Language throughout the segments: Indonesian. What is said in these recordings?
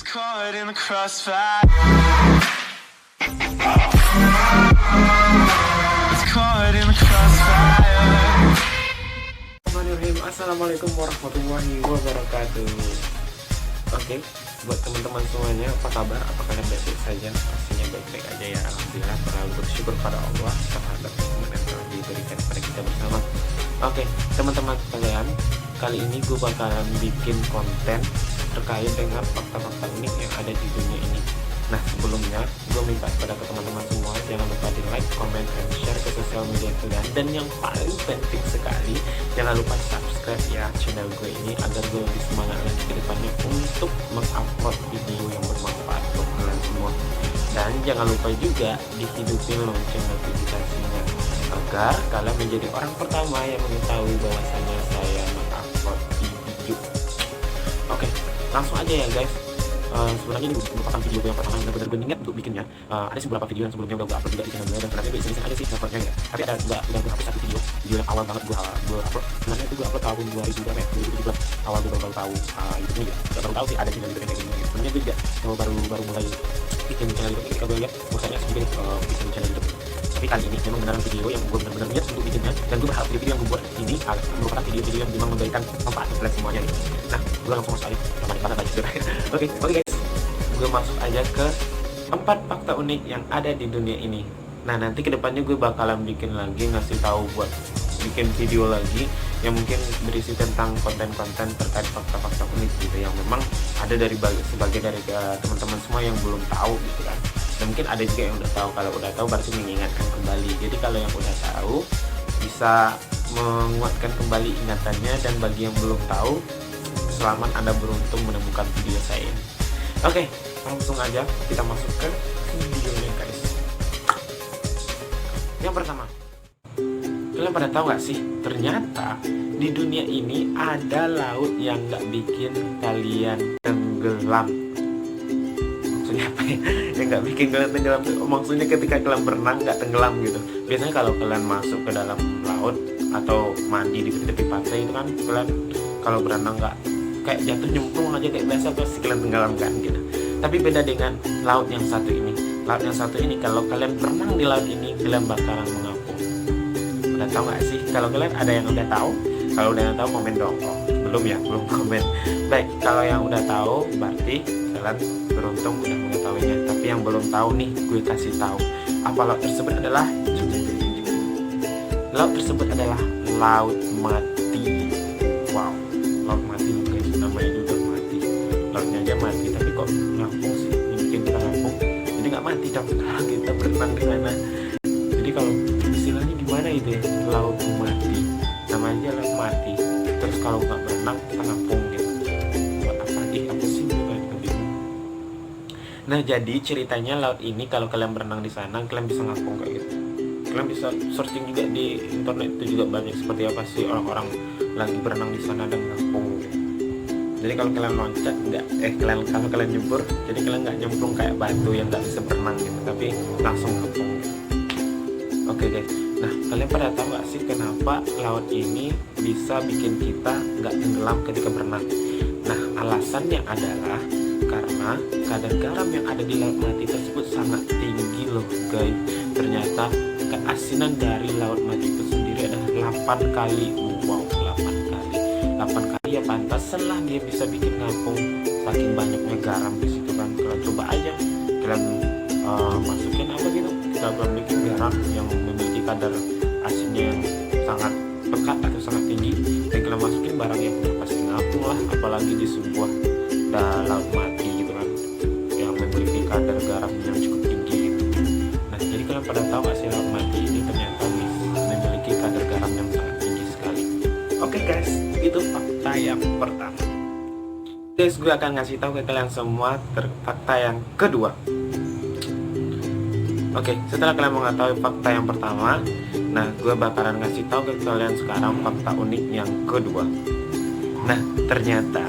Caught in the crossfire. It's caught in the crossfire. Assalamualaikum warahmatullahi wabarakatuh. Oke, buat teman-teman semuanya, apa kabar? Apa kalian baik-baik saja? Pastinya baik-baik aja ya. Alhamdulillah, selalu bersyukur pada Allah terhadap nikmat yang telah diberikan kepada kita bersama. Oke, teman-teman sekalian, kali ini gue bakalan bikin konten terkait dengan fakta-fakta unik yang ada di dunia ini. Nah, sebelumnya gue minta kepada teman-teman semua jangan lupa di like, comment, dan share ke sosial media kalian. Dan yang paling penting sekali, jangan lupa subscribe ya channel gue ini agar gue lebih semangat lagi ke depannya untuk mengupload video yang bermanfaat untuk kalian semua. Dan jangan lupa juga dihidupin lonceng notifikasinya agar kalian menjadi orang pertama yang mengetahui bahwasanya saya mengupload video. Oke, langsung aja ya guys. Sebenarnya ini merupakan video yang pertama yang benar-benar gue niat untuk bikinnya. Ada beberapa video yang sebelumnya udah gue upload juga di channel gue, dan sebenarnya gue iseng-iseng aja sih uploadnya ya. Tapi ada udah gue hapus satu video yang awal banget gue upload. Sebenarnya itu gue upload tahun 2017 awal gue baru tahu YouTube ya. Gak baru tahu sih ada channel YouTube kayak gini. Sebenarnya gue juga baru mulai bikin channel YouTube ketika gue lihat bosannya sedikit bikin channel YouTube. Tapi kali ini memang beneran video yang gue benar-benar niat untuk bikinnya, dan gue berharap video yang gue buat ini merupakan video-video yang memang memberikan manfaat untuk kalian semuanya nih. Nah, gue langsung masuk aja, ramai banget aja sudah. Oke guys, gue masuk aja ke 4 fakta unik yang ada di dunia ini. Nah, nanti kedepannya gue bakalan bikin lagi, ngasih tahu buat bikin video lagi yang mungkin berisi tentang konten-konten terkait fakta-fakta unik gitu, yang memang ada dari sebagai dari teman-teman semua yang belum tahu gitu kan. Dan mungkin ada juga yang udah tahu. Kalau udah tahu berarti mengingatkan kembali. Jadi kalau yang udah tahu bisa menguatkan kembali ingatannya, dan bagi yang belum tahu, selamat Anda beruntung menemukan video saya ini. Oke, langsung aja kita masuk ke videonya guys. Yang pertama, kalian pada tahu gak sih, ternyata di dunia ini ada laut yang gak bikin kalian tenggelam. Maksudnya apa ya? Yang gak bikin kalian tenggelam, maksudnya ketika kalian berenang gak tenggelam gitu. Biasanya kalau kalian masuk ke dalam laut atau mandi di tepi pantai itu kan, kalian kalau berenang gak kayak jatuh nyemplung aja kayak biasa, terus kalian tenggelam kan gitu. Tapi beda dengan laut yang satu ini. Laut yang satu ini, kalau kalian berenang di laut ini, kalian bakalan mengapung. Udah tahu gak sih? Kalau kalian ada yang udah tahu, kalau udah tahu komen dong. Belum ya? Belum komen. Baik, kalau yang udah tahu berarti kalian beruntung udah mengetahuinya. Tapi yang belum tahu nih, gue kasih tahu. Apa laut tersebut adalah? Laut tersebut adalah laut mati. Wow, laut mati guys, namanya juga mati. Lautnya aja mati, tapi kok ngapung sih? Mungkin kita ngapung, jadi nggak mati dong kalau kita berenang di sana. Jadi kalau istilahnya gimana itu ya, laut mati, namanya aja laut mati. Terus kalau nggak berenang kita ngapung gitu. Buat apa? Apa sih? Bingung. Nah, jadi ceritanya laut ini kalau kalian berenang di sana, kalian bisa ngapung kayak gitu. Kalian bisa searching juga di internet, itu juga banyak seperti apa sih orang-orang lagi berenang di sana dan ngapung gitu. Jadi kalau kalian loncat kalau kalian nyebur, jadi kalian nggak nyemplung kayak batu yang nggak bisa berenang gitu, tapi langsung ngapung gitu. Oke guys, nah kalian pada tahu nggak sih kenapa laut ini bisa bikin kita nggak tenggelam ketika berenang? Nah, alasannya adalah karena kadar garam yang ada di laut mati tersebut sangat tinggi loh guys. Ternyata keasinan dari laut mati itu sendiri adalah 8 kali. Wow, 8 kali ya, pantaslah dia bisa bikin ngapung saking banyaknya garam di situ kan. Kalian coba aja, kalian masukin apa gitu, kalian bikin garam yang memiliki kadar asinnya yang sangat pekat atau sangat tinggi, dan kalian masukin barang yang pasti ngapung lah, apalagi di sebuah laut mati gitu kan, yang memiliki kadar garam yang cukup tinggi gitu. Nah, jadi kalian pada tahu gak sih, laut mati ini ternyata memiliki kadar garam yang sangat tinggi sekali. Oke guys, itu fakta yang pertama. Guys, gue akan ngasih tahu ke kalian semua fakta yang kedua. Oke, setelah kalian mengetahui fakta yang pertama, nah gue bakalan ngasih tahu ke kalian sekarang fakta unik yang kedua. Nah, ternyata,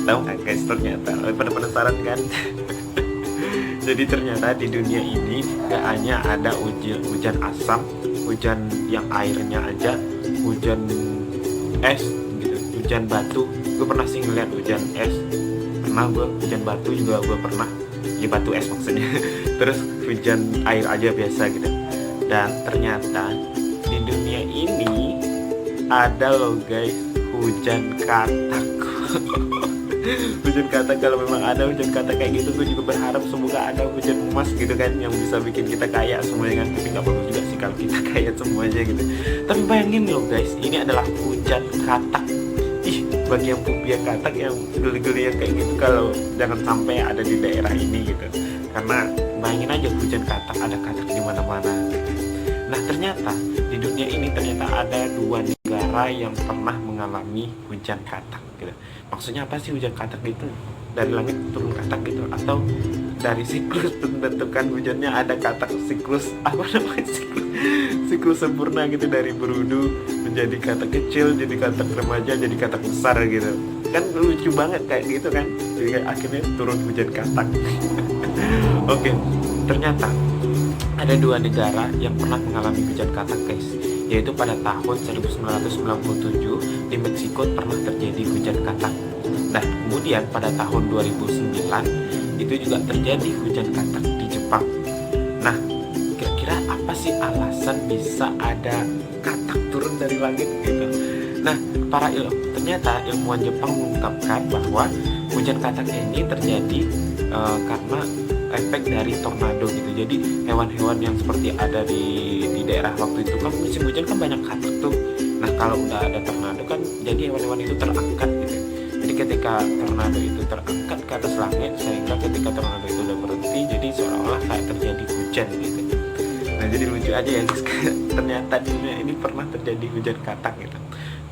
tahu nggak guys, ternyata pada penasaran kan? Jadi ternyata di dunia ini gak hanya ada hujan asam, hujan yang airnya aja, hujan es gitu, hujan batu. Gue pernah sih ngeliat hujan es, pernah pernah, gue hujan batu juga gue pernah, ya batu es maksudnya. Terus hujan air aja biasa gitu. Dan ternyata di dunia ini ada loh guys hujan katak. Hujan katak, kalau memang ada hujan katak kayak gitu, gue juga berharap semoga ada hujan emas gitu kan, yang bisa bikin kita kaya semuanya kan. Tapi gak bagus juga sih kalau kita kaya semuanya gitu. Tapi bayangin loh guys, ini adalah hujan katak. Ih, bagi yang fobia katak, yang geli-geli yang kayak gitu, kalau jangan sampai ada di daerah ini gitu. Karena bayangin aja hujan katak, ada katak di mana-mana gitu. Nah ternyata di dunia ini ternyata ada 2 negara yang pernah mengalami hujan katak gitu. Maksudnya apa sih hujan katak gitu? Dari langit turun katak gitu, atau dari siklus pembentukan hujannya ada katak, siklus apa namanya, siklus sempurna gitu, dari berudu menjadi katak kecil, jadi katak remaja, jadi katak besar gitu. Kan lucu banget kayak gitu kan. Jadi akhirnya turun hujan katak. Oke, ternyata ada 2 negara yang pernah mengalami hujan katak guys, yaitu pada tahun 1997 di Meksiko pernah terjadi hujan katak. Dan kemudian pada tahun 2009 itu juga terjadi hujan katak di Jepang. Nah, kira-kira apa sih alasan bisa ada katak turun dari langit gitu? Nah, ternyata ilmuwan Jepang mengungkapkan bahwa hujan katak ini terjadi karena efek dari tornado gitu. Jadi hewan-hewan yang seperti ada di daerah waktu itu kan musim hujan kan banyak katak tuh. Nah kalau udah ada tornado kan jadi hewan-hewan itu terangkat gitu. Jadi ketika tornado itu terangkat ke atas langit, sehingga ketika tornado itu udah berhenti, jadi seolah-olah kayak terjadi hujan gitu. Nah jadi lucu aja ya guys. Ternyata di dunia ini pernah terjadi hujan katak gitu.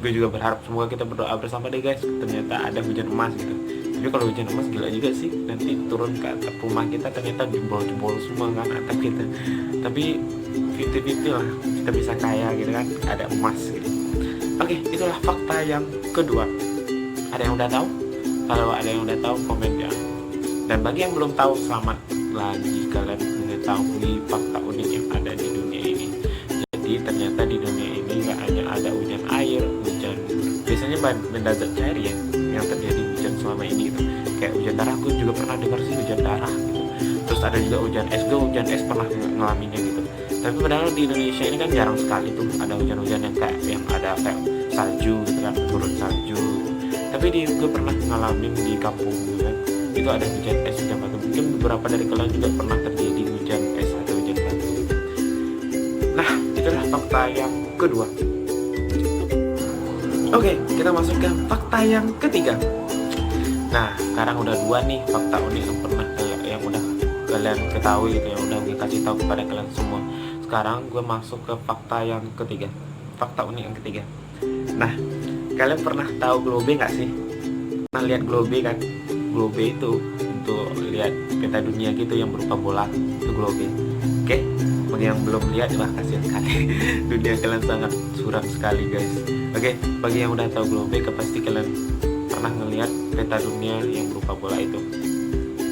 Gue juga berharap semoga kita berdoa bersama deh guys, ternyata ada hujan emas gitu. Tapi kalau hujan emas gila juga sih, nanti turun ke atap rumah kita ternyata jebol-jebol semua kan atap kita. Tapi 50-50 lah, kita bisa kaya gitu kan, ada emas gitu. Oke, itulah fakta yang kedua. Ada yang udah tahu? Kalau ada yang udah tahu komen ya. Dan bagi yang belum tahu, selamat lagi kalian mengetahui fakta unik yang ada di dunia ini. Jadi ternyata di dunia ini gak hanya ada hujan air, hujan biasanya benda zat cair ya yang terjadi hujan selama ini gitu. Kayak hujan darah, gue juga pernah dengar sih hujan darah gitu. Terus ada juga hujan es, gue hujan es pernah ngalaminnya gitu. Tapi padahal di Indonesia ini kan jarang sekali tuh ada hujan-hujan yang ada kayak salju gitu kan, turun salju. Tapi gue pernah ngalamin di kampung gitu kan, itu ada hujan es, hujan batu. Mungkin beberapa dari kalian juga pernah terjadi hujan es atau hujan batu gitu. Nah itulah fakta yang kedua. Oke, kita masuk ke fakta yang ketiga. Nah, sekarang udah 2 nih fakta unik yang udah kalian ketahui gitu, yang udah gue kasih tahu kepada kalian semua. Sekarang gue masuk ke fakta yang ketiga. Fakta unik yang ketiga. Nah, kalian pernah tahu globe nggak sih? Pernah lihat globe kan? Globe itu untuk lihat peta dunia gitu yang berupa bola, itu globe. Oke, bagi yang belum lihat, wah kasihan sekali. Dunia kalian sangat suram sekali guys. Oke, bagi yang udah tahu globe, pasti kalian pernah ngelihat peta dunia yang berupa bola itu.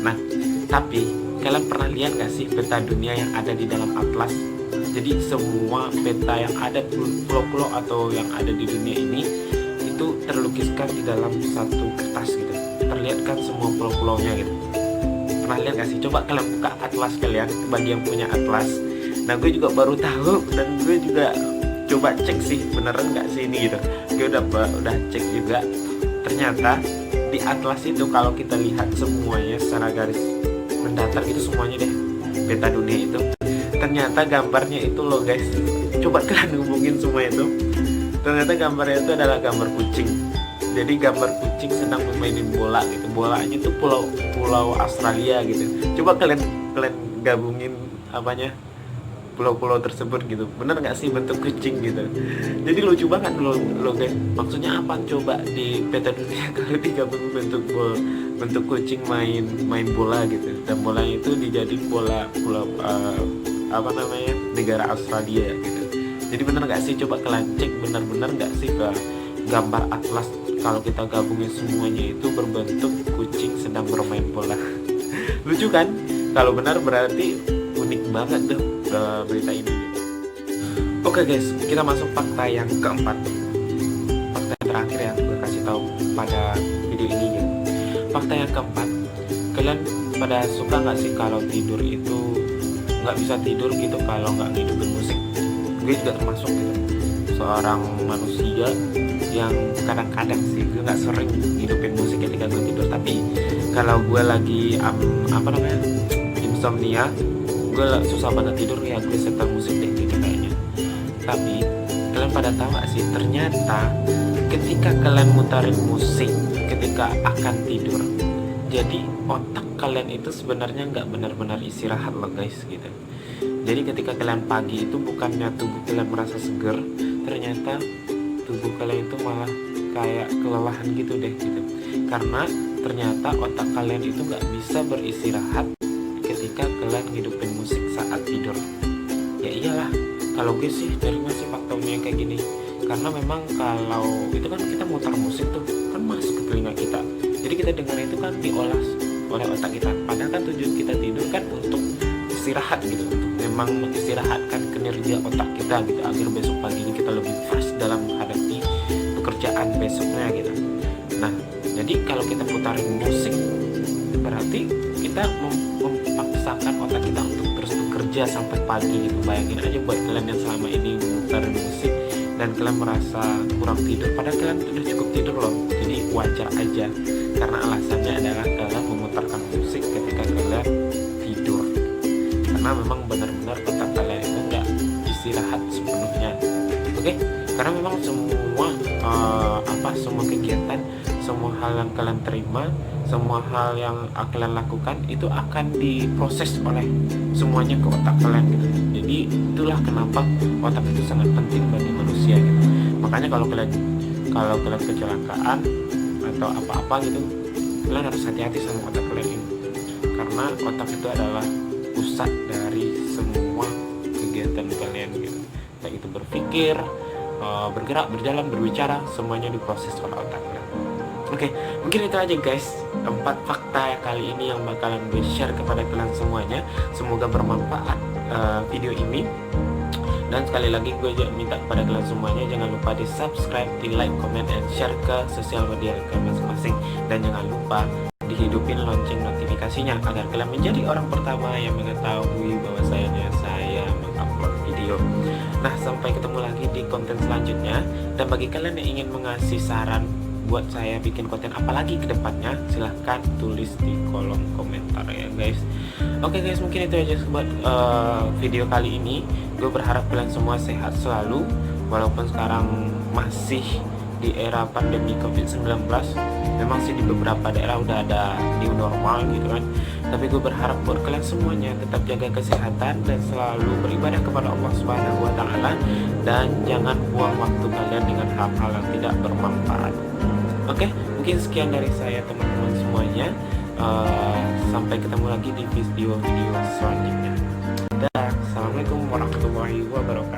Nah, tapi kalian pernah lihat gak sih peta dunia yang ada di dalam atlas? Jadi semua peta yang ada, pulau-pulau atau yang ada di dunia ini, itu terlukiskan di dalam satu kertas gitu. Terlihatkan semua pulau-pulaunya gitu. Pernah lihat gak sih? Coba kalian buka atlas kalian, bagi yang punya atlas. Nah, gue juga baru tahu, dan gue juga coba cek sih beneran nggak sih ini gitu. Gue udah cek juga, ternyata di atlas itu kalau kita lihat semuanya secara garis mendatar gitu, semuanya deh peta dunia itu, ternyata gambarnya itu loh guys. Coba kalian hubungin semua itu, ternyata gambarnya itu adalah gambar kucing. Jadi gambar kucing sedang memainin bola gitu. Bolanya itu pulau Australia gitu. Coba kalian gabungin apanya, pulau-pulau tersebut gitu, bener nggak sih bentuk kucing gitu. Jadi lucu banget lo guys. Maksudnya apa coba di peta dunia kalau digabung bentuk kucing main bola gitu, dan bolanya itu dijadiin bola pulau negara Australia gitu. Jadi bener nggak sih, coba kalian cek bener-bener nggak sih ke gambar atlas kalau kita gabungin semuanya itu berbentuk kucing sedang bermain bola. Lucu kan? Kalau benar berarti unik banget tuh berita ini. Oke guys, kita masuk fakta yang keempat. Fakta yang terakhir yang gue kasih tahu pada video ini ya. fakta yang keempat, kalian pada suka nggak sih kalau tidur itu nggak bisa tidur gitu kalau nggak ngidupin musik? Gue juga termasuk gitu, seorang manusia yang kadang-kadang sih gue nggak sering ngidupin musik ketika gue tidur, tapi kalau gue lagi insomnia, gue susah banget tidur, ya gue setel musik deh gitu kayaknya. Tapi kalian pada tahu gak sih, ternyata ketika kalian mutarin musik ketika akan tidur, jadi otak kalian itu sebenarnya nggak benar-benar istirahat loh guys gitu. Jadi ketika kalian pagi itu bukannya tubuh kalian merasa seger, ternyata tubuh kalian itu malah kayak kelelahan gitu deh gitu. Karena ternyata otak kalian itu nggak bisa beristirahat ketika kalian ngidupin musik saat tidur. Ya iyalah, kalau gue sih dari masih faktornya kayak gini. Karena memang kalau itu kan kita mutar musik tuh kan masuk ke telinga kita, jadi kita dengar itu kan diolah oleh otak kita. Padahal kan tujuan kita tidur kan untuk istirahat gitu, untuk memang mengistirahatkan kinerja otak kita gitu, agar besok paginya kita lebih fresh dalam menghadapi pekerjaan besoknya gitu. Nah, jadi kalau kita putarin musik, berarti kita memaksakan otak kita untuk terus bekerja sampai pagi gitu. Bayangin aja buat kalian yang selama ini mutarin musik dan kalian merasa kurang tidur, padahal kalian sudah cukup tidur loh. Jadi wajar aja, karena alasannya adalah kalian memutarkan musik ketika kalian tidur, karena memang benar-benar otak kalian itu nggak istirahat sepenuhnya. Oke, karena memang semua kegiatan, semua hal yang kalian terima, semua hal yang kalian lakukan itu akan diproses oleh semuanya ke otak kalian gitu. Jadi itulah kenapa otak itu sangat penting bagi manusia gitu. Makanya kalau kalian kecelakaan atau apa-apa gitu, kalian harus hati-hati sama otak kalian ini, karena otak itu adalah pusat dari semua kegiatan kalian gitu. Baik itu berpikir, bergerak, berjalan, berbicara, semuanya diproses oleh otak kalian. Oke, mungkin itu aja guys, 4 fakta kali ini yang bakalan gue share kepada kalian semuanya. Semoga bermanfaat video ini. Dan sekali lagi gue juga minta kepada kalian semuanya, jangan lupa di subscribe, di like, comment, and share ke sosial media kalian masing-masing. Dan jangan lupa dihidupin lonceng notifikasinya agar kalian menjadi orang pertama yang mengetahui bahwasanya saya mengupload video. Nah, sampai ketemu lagi di konten selanjutnya. Dan bagi kalian yang ingin mengasih saran buat saya bikin konten apalagi ke depannya, silahkan tulis di kolom komentar ya guys. Oke guys, mungkin itu aja buat video kali ini. Gue berharap kalian semua sehat selalu, walaupun sekarang masih di era pandemi COVID-19. Memang sih di beberapa daerah udah ada new normal gitu kan, tapi gue berharap buat kalian semuanya tetap jaga kesehatan dan selalu beribadah kepada Allah Subhanahu wa Ta'ala, dan jangan buang waktu kalian dengan hal-hal yang tidak bermanfaat. Oke, mungkin sekian dari saya teman-teman semuanya. Sampai ketemu lagi di video-video selanjutnya. Assalamualaikum warahmatullahi wabarakatuh.